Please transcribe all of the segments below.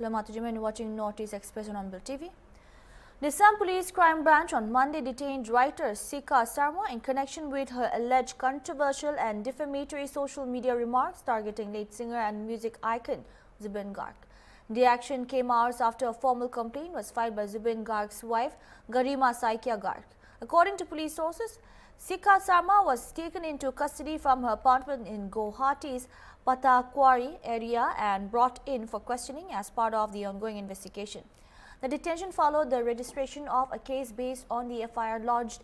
Hello, Mataji, and watching Northeast Express on HornbillTV. The Assam Police Crime Branch on Monday detained writer Sika Sarma in connection with her alleged controversial and defamatory social media remarks targeting late singer and music icon Zubin Garg. The action came hours after a formal complaint was filed by Zubin Garg's wife, Garima Saikia Garg. According to police sources, Sika Sarma was taken into custody from her apartment in Guwahati's Patakwari area and brought in for questioning as part of the ongoing investigation. The detention followed the registration of a case based on the FIR lodged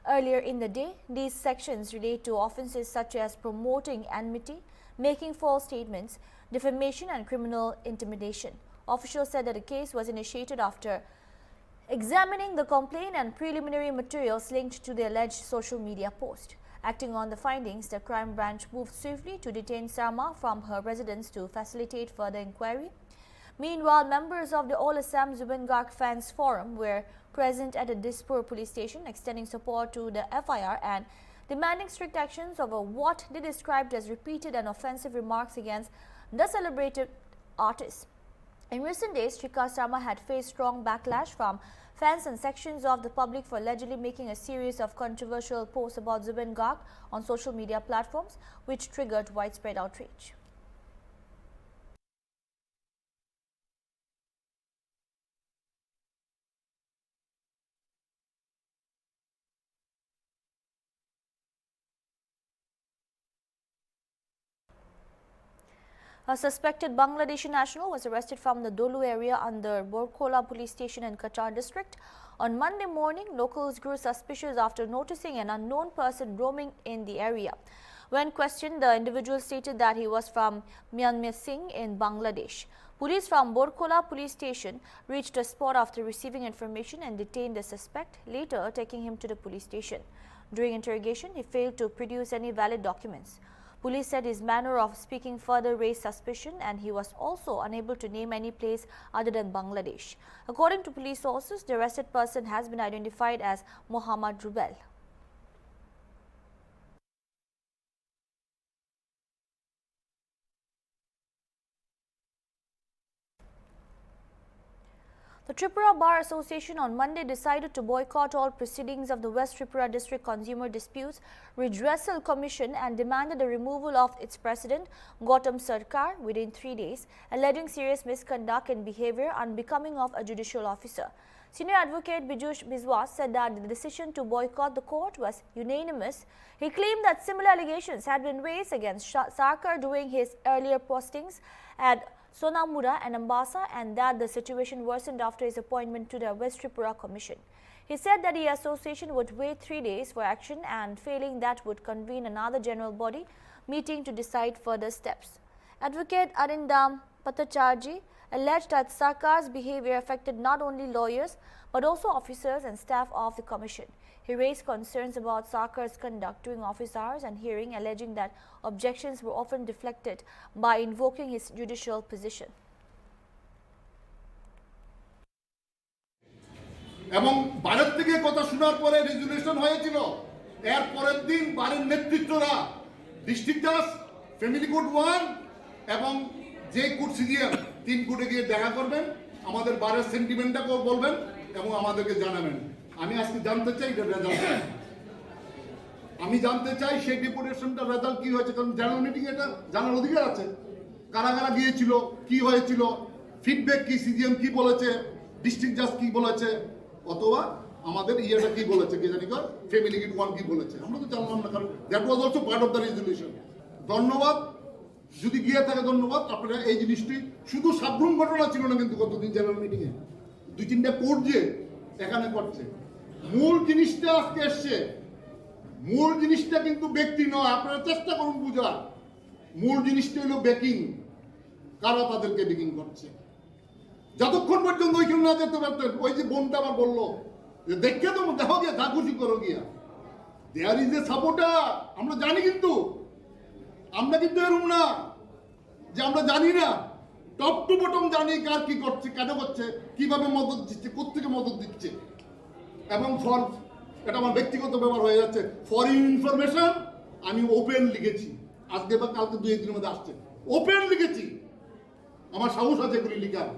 earlier in the day. These sections relate to offences such as promoting enmity, making false statements, defamation and criminal intimidation. Officials said that the case was initiated after examining the complaint and preliminary materials linked to the alleged social media post. Acting on the findings, the crime branch moved swiftly to detain Sarma from her residence to facilitate further inquiry. Meanwhile, members of the All Assam Zubin Garg Fans Forum were present at the Dispur police station, extending support to the FIR and demanding strict actions over what they described as repeated and offensive remarks against the celebrated artist. In recent days, Sika Sarma had faced strong backlash from fans and sections of the public for allegedly making a series of controversial posts about Zubin Garg on social media platforms, which triggered widespread outrage. A suspected Bangladeshi national was arrested from the Dolu area under Borkola police station in Qatar district. On Monday morning, locals grew suspicious after noticing an unknown person roaming in the area. When questioned, the individual stated that he was from Myanmar Singh in Bangladesh. Police from Borkola police station reached the spot after receiving information and detained the suspect, later taking him to the police station. During interrogation, he failed to produce any valid documents. Police said his manner of speaking further raised suspicion and he was also unable to name any place other than Bangladesh. According to police sources, the arrested person has been identified as Mohammad Rubel. The Tripura Bar Association on Monday decided to boycott all proceedings of the West Tripura District Consumer Disputes Redressal Commission and demanded the removal of its president, Gautam Sarkar, within 3 days, alleging serious misconduct and behavior unbecoming of a judicial officer. Senior advocate Bijush Biswas said that the decision to boycott the court was unanimous. He claimed that similar allegations had been raised against Sarkar during his earlier postings at Sonamura and Ambassa and that the situation worsened after his appointment to the West Tripura Commission. He said that the association would wait 3 days for action and failing that would convene another general body meeting to decide further steps. Advocate Arindam Patacharji alleged that Sarkar's behavior affected not only lawyers but also officers and staff of the commission. He raised concerns about Sarkar's conduct during office hours and hearing, alleging that objections were often deflected by invoking his judicial position. এবং ভারত থেকে কথা শোনার পরে resolution হয়েছিল এর পরের দিন বারের নেতৃত্বরা ডিস্ট্রিক্ট জাজ ফ্যামিলি কোর্ট 1 এবং যে কোর্ট সিজিএম 3 কোর্টে গিয়ে দেখা করবেন আমাদের বারের সেন্টিমেন্টটাকে বলবেন এবং আমাদেরকে জানাবেন আমি আজকে জানতে চাই এর রেজাল্ট আমি জানতে চাই সেই ডেপুটেশনটার রেজাল্ট কি হয়েছে কারণ জেনারেল মিটিং এটা জানার অধিকার আছে কারা কারা গিয়েছিল কি হয়েছিল ফিডব্যাক কি সিজিএম কি বলেছে ডিস্ট্রিক্ট জাজ কি বলেছে অথবা আমাদের ইয়েটা কি বলেছে কি জানি কর ফ্যামিলি কিট 1 কি বলেছে আমরা তো জানলাম না কারণ that was also part of the resolution ধন্যবাদ যদি গিয়ে থাকে ধন্যবাদ আপনারা এই জিনিসটি শুধু সাবরুম ঘটনা ছিল না কিন্তু গতদিন জেনারেল মিটিং এ 2-3টা কোর্ট যে এখানে করছে মূল জিনিসটা আজকে এসছে মূল জিনিসটা কিন্তু ব্যক্তি নয় আপনারা চেষ্টা করুন বুঝার মূল জিনিসটা হলো বেকিং কারা তাদেরকে বেকিং করছে যতক্ষণ পর্যন্ত ওইখানে না যেতে পারতেন ওই যে বোনটা আবার বললো যে দেখে তো দেখো গিয়া যা খুশি করো গিয়া দেয়ার ইজ এ সাপোর্টার আমরা জানি কিন্তু এরকম না যে আমরা জানি না টপ টু বটম জানি কার কি করছে কেন করছে কিভাবে মদত দিচ্ছে কোত্থেকে মদত দিচ্ছে এবং ফর এটা আমার ব্যক্তিগত ব্যাপার হয়ে যাচ্ছে ফর ইনফরমেশন আমি ওপেন লিখেছি আজকে বা কালকে 2-1 দিনের মধ্যে আসছে ওপেন লিখেছি আমার সাহস আছে এগুলি লিখার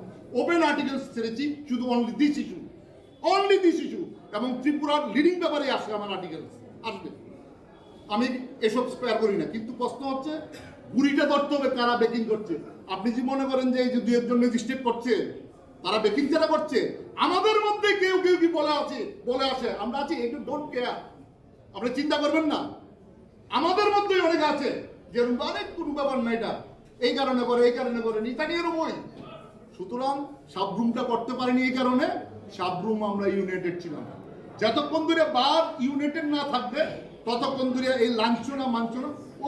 ওপেন আর্টিকেলস ছেড়েছি শুধু অনলি দিস ইস্যু এবং ত্রিপুরার লিডিং ব্যাপারে আসে আমার আর্টিকেলস আসবে। আমি এসব স্পেয়ার করি না, কিন্তু প্রশ্ন হচ্ছে বুড়িটা ধরতে হবে কারা বেকিং করছে। আপনি যে মনে করেন যে এই যে 2-1 ম্যাজিস্ট্রেট করছে তারা বেকিং যারা করছে, আমাদের মধ্যে কেউ কি বলে আসে আমরা আছি, একটু ডোন্ট কেয়ার, আপনি চিন্তা করবেন না। আমাদের মধ্যে অনেক আছে যে অনেক কোনো ব্যাপার না, এটা এই কারণে করে নি তাকে এরকমই। সুতরাং সাবরুমটা করতে পারেনি এই কারণে, সাবরুম আমরা ইউনাইটেড ছিলাম। যতক্ষণ ধরে বার ইউনাইটেড না থাকবে ততক্ষণ ধরে এই লাঞ্ছনা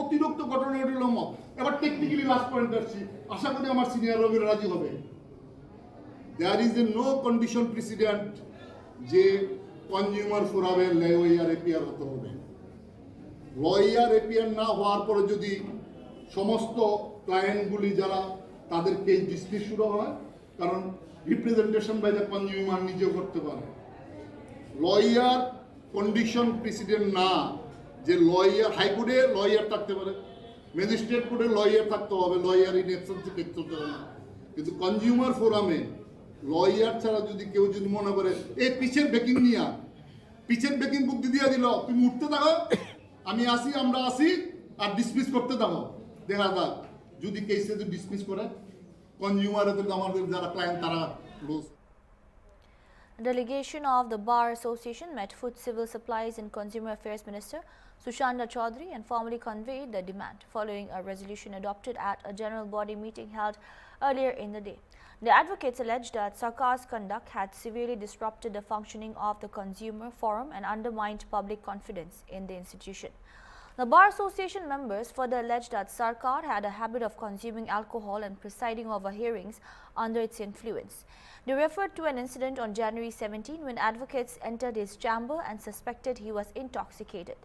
অতিরিক্ত ঘটনা ঘটিল মত। এবার টেকনিক্যালি লাস্ট পয়েন্ট আসছি, আশা করি আমার সিনিয়র রবির রাজি হবে। There is a no condition president যে কনজিউমার ফোরামে লয়ার এপিয়ার হতে হবে। লয়ার এপিয়ার না হওয়ার পরে যদি সমস্ত ক্লায়েন্টগুলি যারা তাদের কেস ডিসমিস শুরু হয়, কারণ রিপ্রেজেন্টেশন বাই দ্য কনজিউমার নিজেও করতে পারে। লয়ার কন্ডিশন প্রেসিডেন্ট না, যে লয়ার হাইকোর্টে লয়ার থাকতে পারে, ম্যাজিস্ট্রেট কোর্টে লয়ার থাকতে হবে, লয়ার ইন অ্যাবসেন্স কেস চলতে হবে না। কিন্তু কনজিউমার ফোরামে লয়ার ছাড়া যদি কেউ যদি মনে করে এই পিছের বেকিং বুদ্ধি দিয়ে দিল, তুমি উঠতে থাকো, আমি আসি, আমরা আসি, আর ডিসমিস করতে থাকো, দেখা যাক যদি কেসে যদি ডিসমিস করে কনজিউমারে তো আমাদের যারা ক্লায়েন্ট তারা loss. A delegation of the Bar Association met Food, Civil Supplies and Consumer Affairs Minister Sushanda Chaudhary and formally conveyed the demand following a resolution adopted at a general body meeting held earlier in the day. The advocates alleged that Sarkar's conduct had severely disrupted the functioning of the consumer forum and undermined public confidence in the institution. The Bar Association members further alleged that Sarkar had a habit of consuming alcohol and presiding over hearings under its influence. They referred to an incident on January 17 when advocates entered his chamber and suspected he was intoxicated.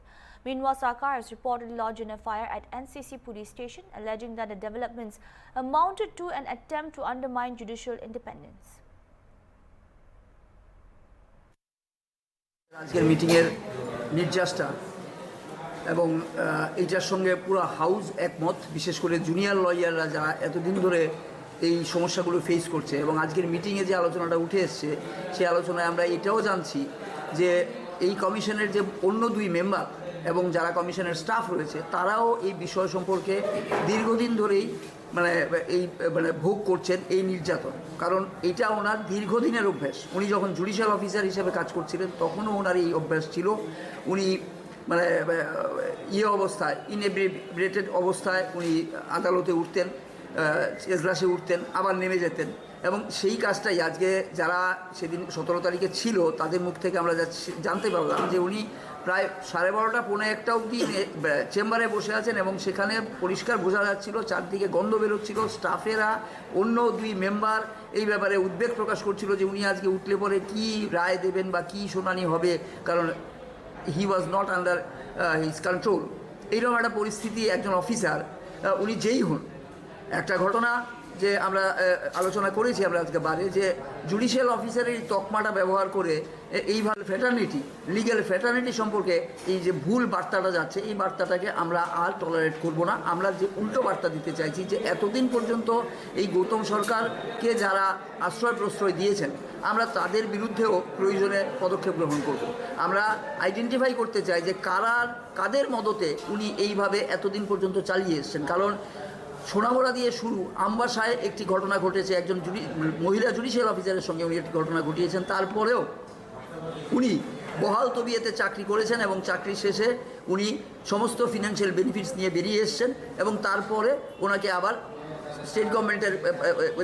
Meanwhile, Sarkar has reportedly lodged an FIR at NCC police station, alleging that the developments amounted to an attempt to undermine judicial independence. আজকের মিটিংয়ের নির্যাসটা এবং এইটার সঙ্গে পুরো house একমত, বিশেষ করে junior লয়াররা যারা এতদিন ধরে এই সমস্যাগুলো ফেস করছে। এবং আজকের মিটিংয়ে যে আলোচনাটা উঠে এসছে সেই আলোচনায় আমরা এটাও জানছি যে এই কমিশনের যে অন্য 2 মেম্বার এবং যারা কমিশনের স্টাফ রয়েছে তারাও এই বিষয় সম্পর্কে দীর্ঘদিন ধরেই ভোগ করছেন এই নির্যাতন। কারণ এটা ওনার দীর্ঘদিনের অভ্যাস। উনি যখন জুডিশিয়াল অফিসার হিসেবে কাজ করছিলেন তখনও ওনার এই অভ্যাস ছিল। উনি অবস্থায় ইনএবিলিটেড অবস্থায় উনি আদালতে উঠতেন, এজলাসে উঠতেন, আবার নেমে যেতেন। এবং সেই কাজটাই আজকে যারা সেদিন 17 তারিখে ছিল তাদের মুখ থেকে আমরা জানতে পারলাম যে উনি প্রায় 12:30 পৌনে 1টা অবধি চেম্বারে বসে আছেন এবং সেখানে পরিষ্কার বোঝা যাচ্ছিল চারদিকে গন্ধ বেরোচ্ছিল। স্টাফেরা অন্য 2 মেম্বার এই ব্যাপারে উদ্বেগ প্রকাশ করছিল যে উনি আজকে উঠলে পরে কী রায় দেবেন বা কী শুনানি হবে, কারণ he was not under his control. এইরকম একটা পরিস্থিতি একজন অফিসার উনি যেই হন। একটা ঘটনা যে আমরা আলোচনা করেছি আমরা আজকে বারে, যে জুডিশিয়াল অফিসারের এই তকমাটা ব্যবহার করে এইভাবে লিগ্যাল ফ্র্যাটার্নিটি সম্পর্কে এই যে ভুল বার্তাটা যাচ্ছে, এই বার্তাটাকে আমরা আর টলারেট করব না। আমরা যে উল্টো বার্তা দিতে চাইছি যে এতদিন পর্যন্ত এই গৌতম সরকারকে যারা আশ্রয় প্রশ্রয় দিয়েছেন আমরা তাদের বিরুদ্ধেও প্রয়োজনে পদক্ষেপ গ্রহণ করব। আমরা আইডেন্টিফাই করতে চাই যে কাদের মদতে উনি এইভাবে এতদিন পর্যন্ত চালিয়ে এসছেন। কারণ সোনামোড়া দিয়ে শুরু আমবাসায় একটি ঘটনা ঘটেছে, একজন মহিলা জুডিশিয়াল অফিসারের সঙ্গে উনি একটি ঘটনা ঘটিয়েছেন। তারপরেও উনি বহাল তবিয়তে চাকরি করেছেন এবং চাকরির শেষে উনি সমস্ত ফিনান্সিয়াল বেনিফিটস নিয়ে বেরিয়ে এসছেন এবং তারপরে ওনাকে আবার স্টেট গভর্নমেন্টের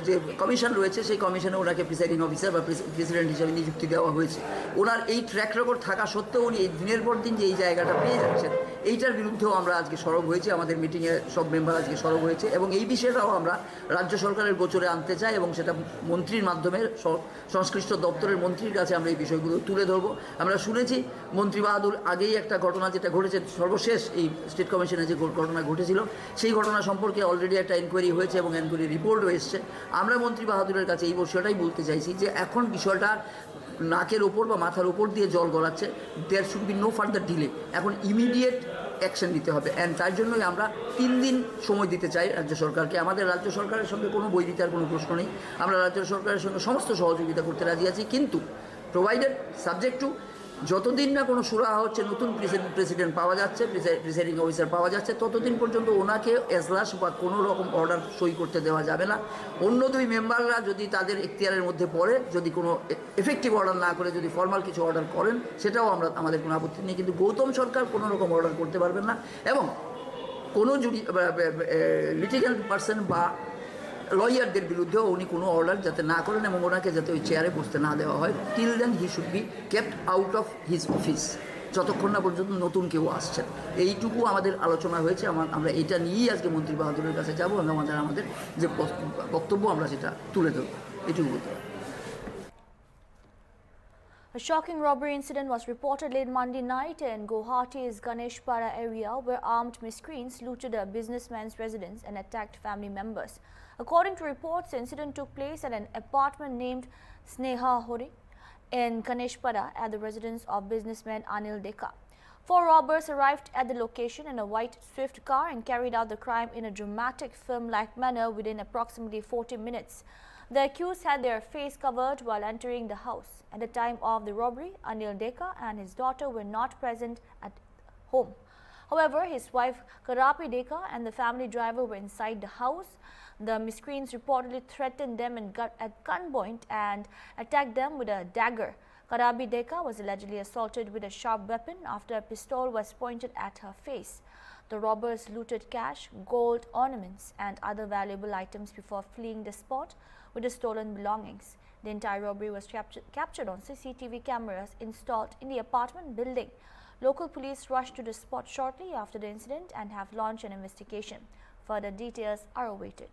যে কমিশন রয়েছে সেই কমিশনে ওনাকে প্রিসাইডিং অফিসার বা প্রেসিডেন্ট হিসেবে নিযুক্তি দেওয়া হয়েছে। ওনার এই ট্র্যাক রেকর্ড থাকা সত্ত্বেও উনি এই দিনের পর দিন যে এই জায়গাটা পেয়ে যাচ্ছেন, এইটার বিরুদ্ধেও আমরা আজকে সরব হয়েছি। আমাদের মিটিংয়ে সব মেম্বার আজকে সরব হয়েছে এবং এই বিষয়টাও আমরা রাজ্য সরকারের গোচরে আনতে চাই এবং সেটা মন্ত্রীর মাধ্যমে সংশ্লিষ্ট দপ্তরের মন্ত্রীর কাছে আমরা এই বিষয়গুলো তুলে ধরবো। আমরা শুনেছি মন্ত্রী বাহাদুর আগেই একটা ঘটনা যেটা ঘটেছে সর্বশেষ এই স্টেট কমিশনে যে ঘটনা ঘটেছিল সেই ঘটনা সম্পর্কে অলরেডি একটা এনকোয়ারি হয়েছে এবং এনকোয়ারি রিপোর্টও এসছে। আমরা মন্ত্রী বাহাদুরের কাছে এই বিষয়টাই বলতে চাইছি যে এখন বিষয়টা নাকের ওপর বা মাথার ওপর দিয়ে জল গড়াচ্ছে। There should be no further delay. এখন ইমিডিয়েট অ্যাকশন নিতে হবে। অ্যান্ড তার জন্যই আমরা 3 দিন সময় দিতে চাই রাজ্য সরকারকে। আমাদের রাজ্য সরকারের সঙ্গে কোনো বৈরিতার কোনো প্রশ্ন নেই, আমরা রাজ্য সরকারের সঙ্গে সমস্ত সহযোগিতা করতে রাজি আছি, কিন্তু প্রোভাইডেড সাবজেক্ট টু যতদিন না কোনো সুরাহা হচ্ছে, নতুন প্রেসিডেন্ট পাওয়া যাচ্ছে, প্রিসাইডিং অফিসার পাওয়া যাচ্ছে, ততদিন পর্যন্ত ওনাকে এজলাস বা কোনো রকম অর্ডার সই করতে দেওয়া যাবে না। অন্য 2 মেম্বাররা যদি তাদের এখতিয়ারের মধ্যে পড়ে, যদি কোনো এফেক্টিভ অর্ডার না করে যদি ফর্মাল কিছু অর্ডার করেন, সেটাও আমাদের কোনো আপত্তি নেই, কিন্তু গৌতম সরকার কোনো রকম অর্ডার করতে পারবেন না। এবং কোনো লিটিগাল পার্সন বা লয়ারদের বিরুদ্ধেও উনি কোনো অর্ডার যাতে না করেন এবং ওনাকে যাতে ওই চেয়ারে বসতে না দেওয়া হয়। Till then he should be kept out of his office, যতক্ষণ না পর্যন্ত নতুন কেউ আসছেন। এইটুকু আমাদের আলোচনা হয়েছে। আমরা এটা নিয়েই আজকে মন্ত্রী বাহাদুরের কাছে যাবো এবং আমাদের যে বক্তব্য আমরা সেটা তুলে ধরবো, এটুকু বলতে পারি। A shocking robbery incident was reported late Monday night in Guwahati's Ganeshpara area, where armed miscreants looted a businessman's residence and attacked family members. According to reports, the incident took place at an apartment named Sneha Hori in Ganeshpara at the residence of businessman Anil Deka. 4 robbers arrived at the location in a white Swift car and carried out the crime in a dramatic film-like manner within approximately 40 minutes. The accused had their face covered while entering the house. At the time of the robbery, Anil Deka and his daughter were not present at home. However, his wife Karapi Deka and the family driver were inside the house. The miscreants reportedly threatened them at gunpoint and attacked them with a dagger. Karabi Deka was allegedly assaulted with a sharp weapon after a pistol was pointed at her face. The robbers looted cash, gold ornaments and other valuable items before fleeing the spot with the stolen belongings. The entire robbery was captured on CCTV cameras installed in the apartment building. Local police rushed to the spot shortly after the incident and have launched an investigation. Further details are awaited.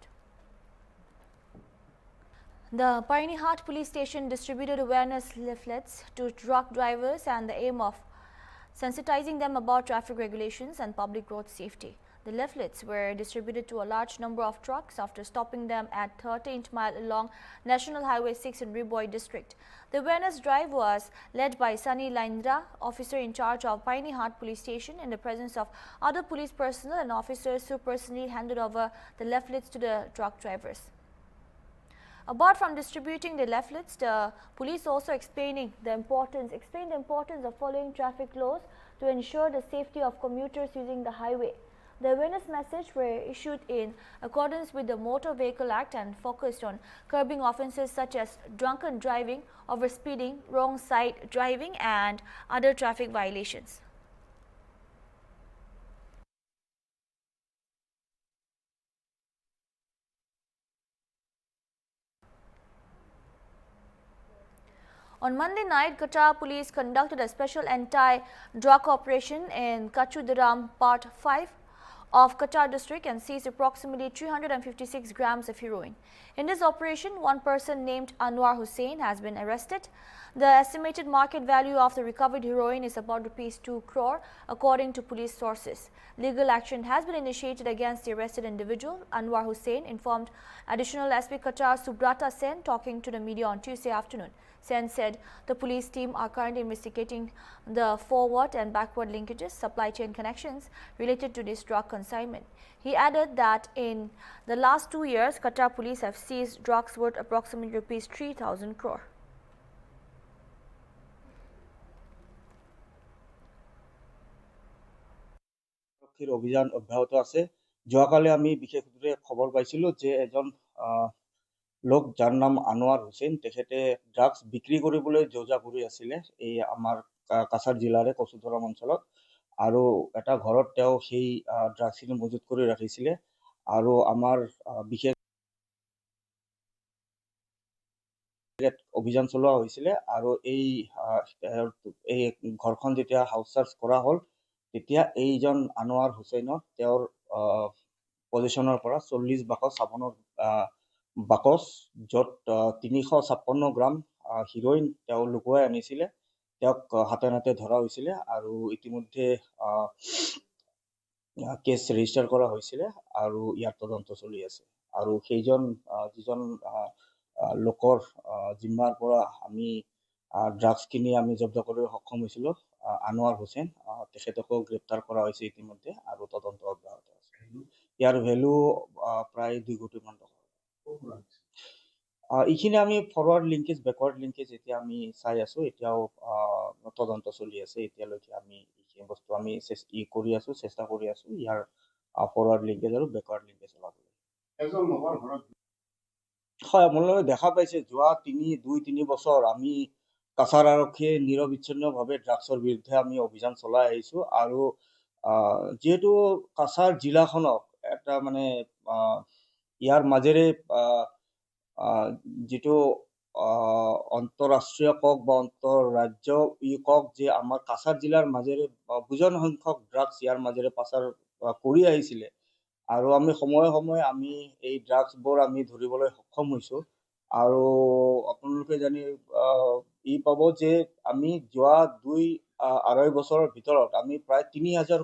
The Painihat police station distributed awareness leaflets to truck drivers and the aim of sensitizing them about traffic regulations and public road safety. The leaflets were distributed to a large number of trucks after stopping them at 13th mile along National Highway 6 in Riboy district. The awareness drive was led by Sunny Laindra, officer in charge of Painihat police station, in the presence of other police personnel and officers who personally handed over the leaflets to the truck drivers. Apart from distributing the leaflets, the police also explained the importance of following traffic laws to ensure the safety of commuters using the highway. The awareness message were issued in accordance with the Motor Vehicle Act and focused on curbing offences such as drunken driving, overspeeding, wrong side driving and other traffic violations. On Monday night, Qatar police conducted a special anti-drug operation in Kachudaram Part 5 of Qatar district and seized approximately 356 grams of heroin. In this operation, one person named Anwar Hussain has been arrested. The estimated market value of the recovered heroin is about ₹2 crore, according to police sources. Legal action has been initiated against the arrested individual. Anwar Hussain informed additional SP Qatar Subrata Sen talking to the media on Tuesday afternoon. Sen said the police team are currently investigating the forward and backward linkages, supply chain connections related to this drug consignment. He added that in the last 2 years, Qatar police have seized drugs worth approximately ₹3,000 crore. অভিযান অব্যাহত আছে। যোৱাকালি আমি বিশেষভাৱে খবৰ পাইছিলো যে এজন লোক যাৰ নাম আনোৱাৰ হুছেইন, তেখেতে ড্ৰাগছ বিক্ৰী কৰিবলৈ যোজা কৰি আছিলে এই আমাৰ কাছাৰ জিলাৰে কচুধৰম অঞ্চলত, আৰু এটা ঘৰত তেওঁ সেই ড্ৰাগছখিনি মজুত কৰি ৰাখিছিলে। আৰু আমাৰ বিশেষ অভিযান চলোৱা হৈছিলে আৰু এই ঘৰখন যেতিয়া হাউচ চাৰ্চ কৰা হ'ল, তেতিয়া এইজন আনোৱাৰ হুছেইনক তেওঁৰ পজিশ্যনৰ পৰা 40 বাকচ চাবোনৰ বাকচ, য'ত 356 গ্ৰাম হিৰোইন তেওঁ লুকুৱাই আনিছিলে, তেওঁক হাতে নাতে ধৰা হৈছিলে আৰু ইতিমধ্যে কেছ ৰেজিষ্টাৰ কৰা হৈছিলে আৰু ইয়াৰ তদন্ত চলি আছে। আৰু সেইজন যিজন লোকৰ জিম্মাৰ পৰা আমি ড্ৰাগছখিনি আমি জব্দ কৰিব সক্ষম হৈছিলোঁ। আনোৱাৰ হুছেইন তেখেতকো গ্ৰেপ্তাৰ কৰা হৈছে ইতিমধ্যে আৰু তদন্ত অব্যাহত আছে। ইয়াৰ ভেলু প্ৰায় 2 কোটিমান টকা। এইখিনি আমি ফৰৱাৰ্ড লিংকেজ বেকৱাৰ্ড লিংকেজ এতিয়া আমি চাই আছোঁ। এতিয়াও তদন্ত চলি আছে। এতিয়ালৈকে আমি এইখিনি বস্তু আমি কৰি আছোঁ, চেষ্টা কৰি আছোঁ ইয়াৰ ফৰৱাৰ্ড লিংকেজ আৰু বেকৱাৰ্ড লিংকেজ ওলাবলৈ। হয়, আপোনালোকে দেখা পাইছে যোৱা 2-3 বছৰ আমি কাছাৰ আৰক্ষীয়ে নিৰবিচ্ছিন্নভাৱে ড্ৰাগছৰ বিৰুদ্ধে আমি অভিযান চলাই আহিছোঁ আৰু যিহেতু কাছাৰ জিলাখনক এটা মানে ইয়াৰ মাজেৰে যিটো অন্তঃৰাষ্ট্ৰীয় কওক বা অন্তঃৰাজ্য কওক যে আমাৰ কাছাৰ জিলাৰ মাজেৰে বুজন সংখ্যক ড্ৰাগছ ইয়াৰ মাজেৰে পাচাৰ কৰি আহিছিলে আৰু আমি সময়ে সময়ে আমি এই ড্ৰাগছবোৰ আমি ধৰিবলৈ সক্ষম হৈছোঁ আৰু আপোনালোকে জানি পাব যে আমি যোৱা 2-2.5 বছৰৰ ভিতৰত আমি প্ৰায় 3,000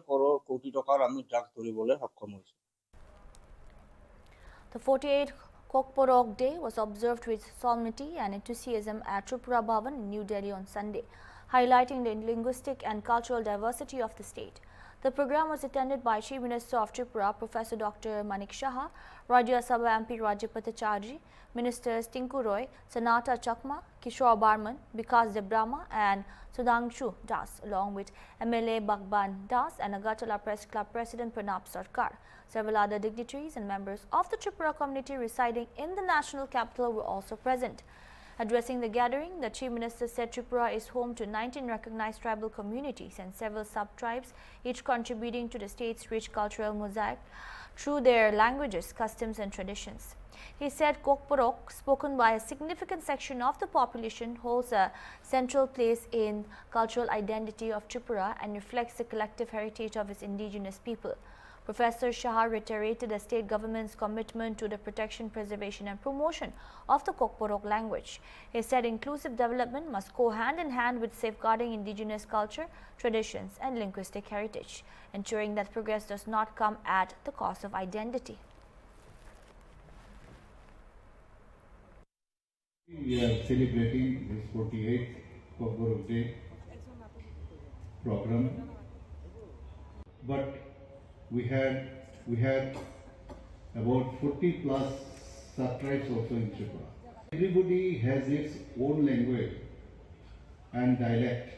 কোটি টকাৰ আমি ড্ৰাগছ ধৰিবলৈ সক্ষম হৈছোঁ। The 48th Kokborok Day was observed with solemnity and enthusiasm at Tripura Bhavan in New Delhi on Sunday, highlighting the linguistic and cultural diversity of the state. The program was attended by Chief Minister of Tripura, Professor Dr. Manik Shaha, Rajya Sabha MP Rajapatha Chaudhary, Ministers Tinku Roy, Sanata Chakma, Kishore Barman, Vikas Debrahma and Sudhanshu Das, along with MLA Bhagban Das and Agartala Press Club President Pranab Sarkar. Several other dignitaries and members of the Tripura community residing in the national capital were also present. Addressing the gathering, the Chief Minister said Tripura is home to 19 recognized tribal communities and several sub-tribes, each contributing to the state's rich cultural mosaic through their languages, customs and traditions. He said Kokborok, spoken by a significant section of the population, holds a central place in cultural identity of Tripura and reflects the collective heritage of its indigenous people. Professor Shah reiterated the state government's commitment to the protection, preservation and promotion of the Kokborok language. He said inclusive development must go hand in hand with safeguarding indigenous culture, traditions and linguistic heritage, ensuring that progress does not come at the cost of identity. We are celebrating this 48th Kokborok Day program, but we had about 40 plus sub-tribes also in Tripura. Everybody has its own language and dialect,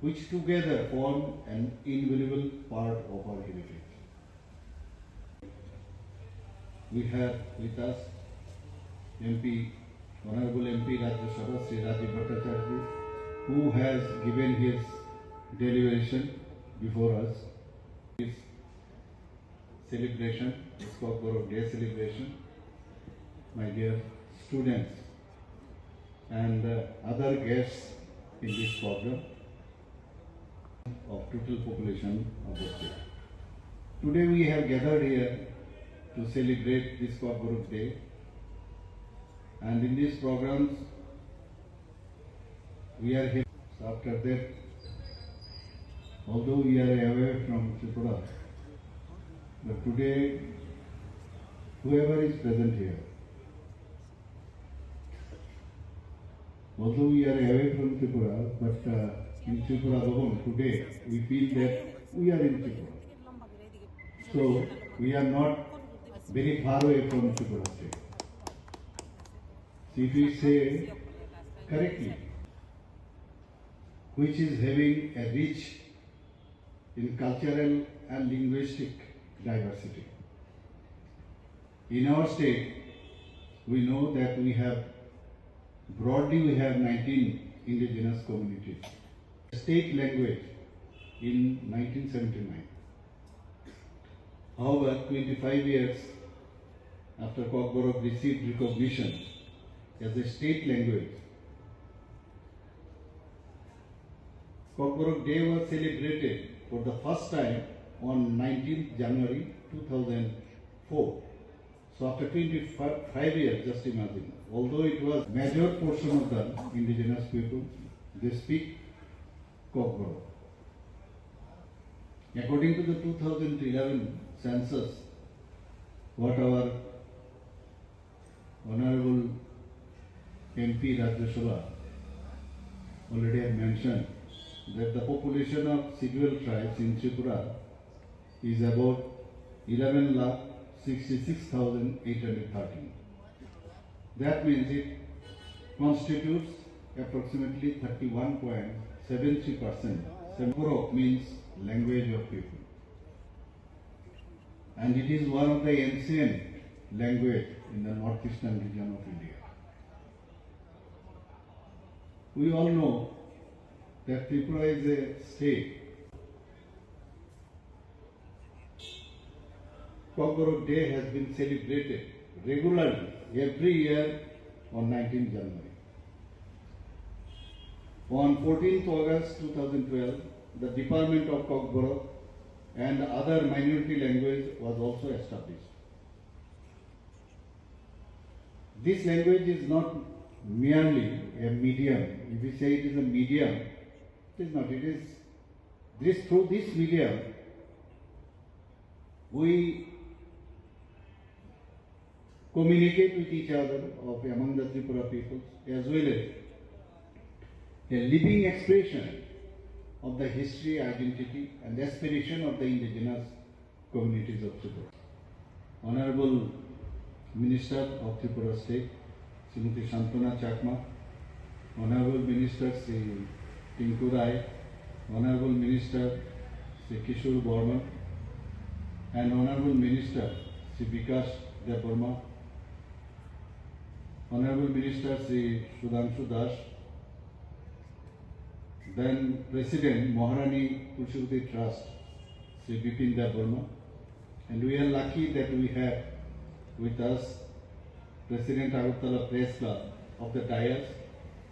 which together form an invaluable part of our heritage. We have with us Honorable MP Rajya Sabha Sri Rajiv Bhattacharya, who has given his deliberation before us. This celebration, this Kokborok Day celebration, my dear students and other guests in this program of total population of the state. Today we have gathered here to celebrate this Kokborok Day, and in these programs we are here. So after that, although we are away from Tripura, but today whoever is present here, although we are away from Tripura, but in Tripura Bhavan today we feel that we are in Tripura. So we are not very far away from Tripura state. So if we say correctly, which is having a rich in cultural and linguistic diversity. In our state, we know that we have 19 indigenous communities. State language in 1979. However, 25 years after Kokborok received recognition as a state language, Kokborok Day was celebrated for the first time on 19th January 2004. So after 25 years, just imagine, although it was major portion of the indigenous people, they speak Kokborok. According to the 2011 census, what our Honorable MP Rajya Sabha already I mentioned that the population of scheduled tribes in Tripura is about 11,66,813. That means it constitutes approximately 31.73%. Kokborok means language of people. And it is one of the ancient language in the northeastern region of India. We all know that Tripura is a state. Kokborok Day has been celebrated regularly every year on 19th January. On 14th August 2012, the Department of Kokborok and other minority language was also established. This language is not merely a medium. If we say it is a medium, it is not. It is through this medium we communicate with each other among the Tripura peoples, as well as a living expression of the history, identity and aspiration of the indigenous communities of Tripura. Honorable Minister of Tripura State, Srimati Shantana Chakma, Honorable Minister Sri Tinku Rai, Honorable Minister Sri Kishore Burman, and Honorable Minister Sri Vikas Devarma, Honorable Minister Sri Sudhanshu Das, then President Maharani Tulsiwati Trust Sri Bipin Devarma, and we are lucky that we have with us President Agartala Press Club of the Dias,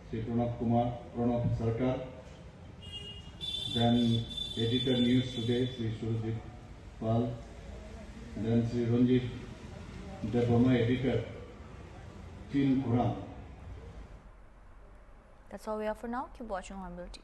Sri Pranab Sarkar, then Editor News Today, Sri Surajit Pal, then Sri Ranjit Devarma, Editor, Chin Khurram. That's all we have for now. Keep watching Hornbill TV.